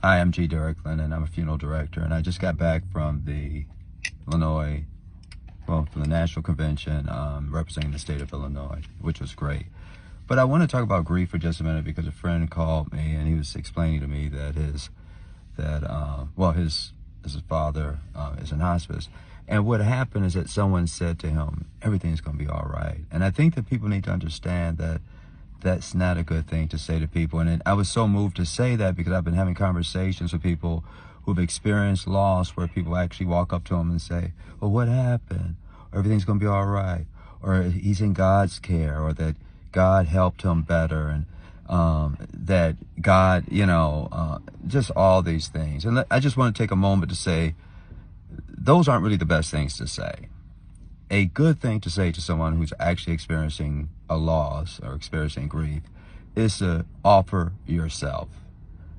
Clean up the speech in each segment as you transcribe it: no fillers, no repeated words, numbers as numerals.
Hi, I'm G. Derrickland, and I'm a funeral director. And I just got back from the Illinois, from the National Convention representing the state of Illinois, which was great. But I want to talk about grief for just a minute because a friend called me and he was explaining to me that his father is in hospice. And what happened is that someone said to him, everything's going to be all right. And I think that people need to understand that that's not a good thing to say to people. And I was so moved to say that because I've been having conversations with people who've experienced loss where people actually walk up to them and say, well, what happened? Or everything's going to be all right. Or he's in God's care, or that God helped him better, and that God, just all these things. And I just want to take a moment to say, those aren't really the best things to say. A good thing to say to someone who's actually experiencing a loss or experiencing grief is to offer yourself.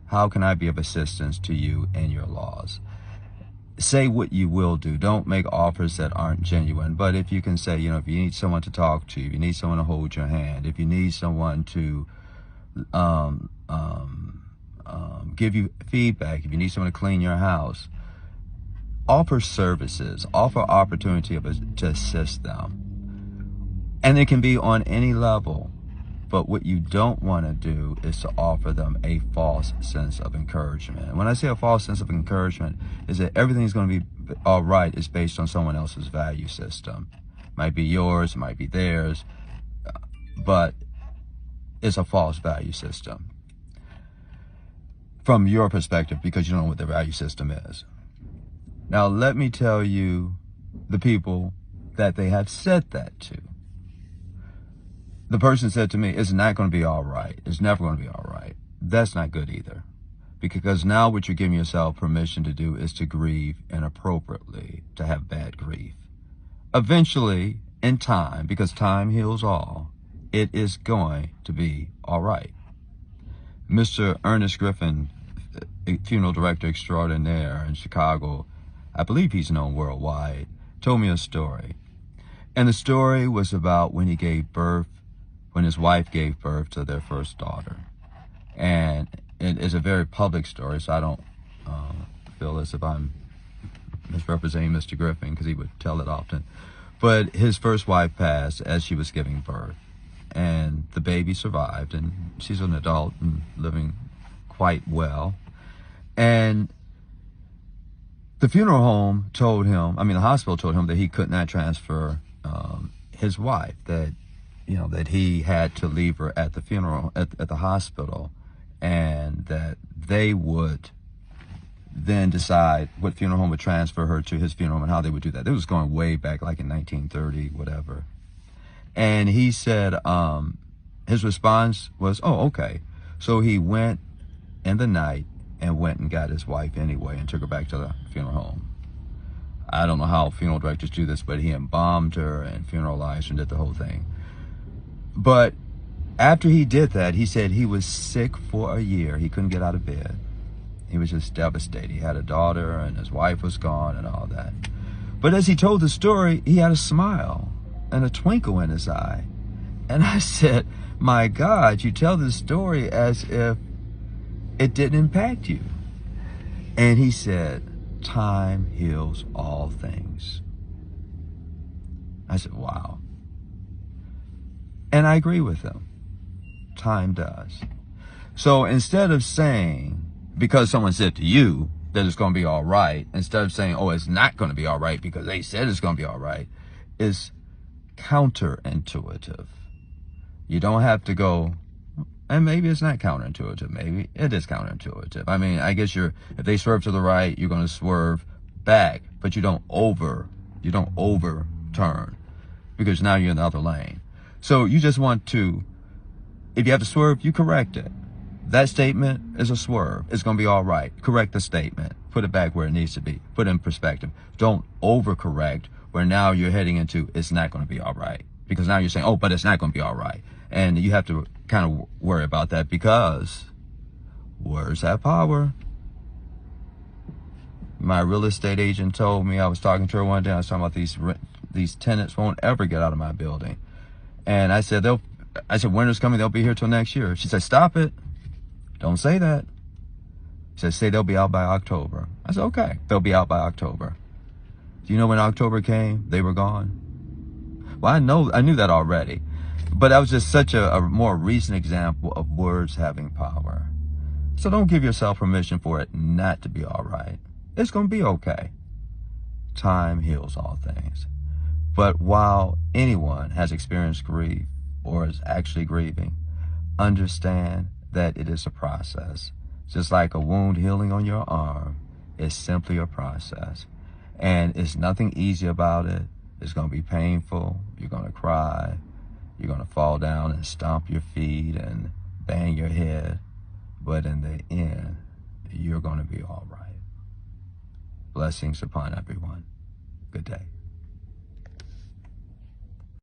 How can I be of assistance to you in your loss? Say what you will do. Don't make offers that aren't genuine. But if you can say, if you need someone to talk to, if you need someone to hold your hand, if you need someone to give you feedback, if you need someone to clean your house, offer services, offer opportunity to assist them. And it can be on any level. But what you don't want to do is to offer them a false sense of encouragement. And when I say a false sense of encouragement, is that everything's going to be all right is based on someone else's value system. It might be yours, it might be theirs, but it's a false value system from your perspective because you don't know what their value system is. Now, let me tell you the people that they have said that to. The person said to me, it's not going to be all right. It's never going to be all right. That's not good either. Because now what you're giving yourself permission to do is to grieve inappropriately, to have bad grief. Eventually, in time, because time heals all, it is going to be all right. Mr. Ernest Griffin, funeral director extraordinaire in Chicago, I believe he's known worldwide, told me a story. And the story was about when his wife gave birth to their first daughter. And it is a very public story, so I don't feel as if I'm misrepresenting Mr. Griffin, because he would tell it often. But his first wife passed as she was giving birth. And the baby survived, and she's an adult and living quite well. And the funeral home told him, the hospital told him that he could not transfer his wife, that he had to leave her at the funeral, at the hospital, and that they would then decide what funeral home would transfer her to his funeral home and how they would do that. It was going way back, like in 1930, whatever. And he said, his response was, oh, okay. So he went in the night and went and got his wife anyway and took her back to the funeral home. I don't know how funeral directors do this, but he embalmed her and funeralized her and did the whole thing. But after he did that, he said he was sick for a year. He couldn't get out of bed. He was just devastated. He had a daughter and his wife was gone and all that. But as he told the story, he had a smile and a twinkle in his eye. And I said, my God, you tell this story as if it didn't impact you. And he said, time heals all things. I said, wow. And I agree with him. Time does. So instead of saying, because someone said to you that it's going to be all right, instead of saying, oh, it's not going to be all right because they said it's going to be all right, is counterintuitive. You don't have to go, and maybe it's not counterintuitive. Maybe it is counterintuitive. I guess if they swerve to the right, you're going to swerve back, but you don't overturn because now you're in the other lane. So you just want to, if you have to swerve, you correct it. That statement is a swerve. It's going to be all right. Correct the statement. Put it back where it needs to be. Put it in perspective. Don't overcorrect where now you're heading into it's not going to be all right. Because now you're saying, oh, but it's not going to be all right. And you have to kind of worry about that because words have power. My real estate agent told me, I was talking to her one day, I was talking about these tenants won't ever get out of my building. And I said, winter's coming, they'll be here till next year. She said, stop it. Don't say that. He said, say they'll be out by October. I said, okay, they'll be out by October. Do you know when October came, they were gone? Well, I knew that already. But that was just such a more recent example of words having power. So don't give yourself permission for it not to be all right. It's going to be okay. Time heals all things. But while anyone has experienced grief or is actually grieving, understand that it is a process. Just like a wound healing on your arm, it's simply a process. And it's nothing easy about it. It's going to be painful. You're going to cry. You're going to fall down and stomp your feet and bang your head. But in the end, you're going to be all right. Blessings upon everyone. Good day.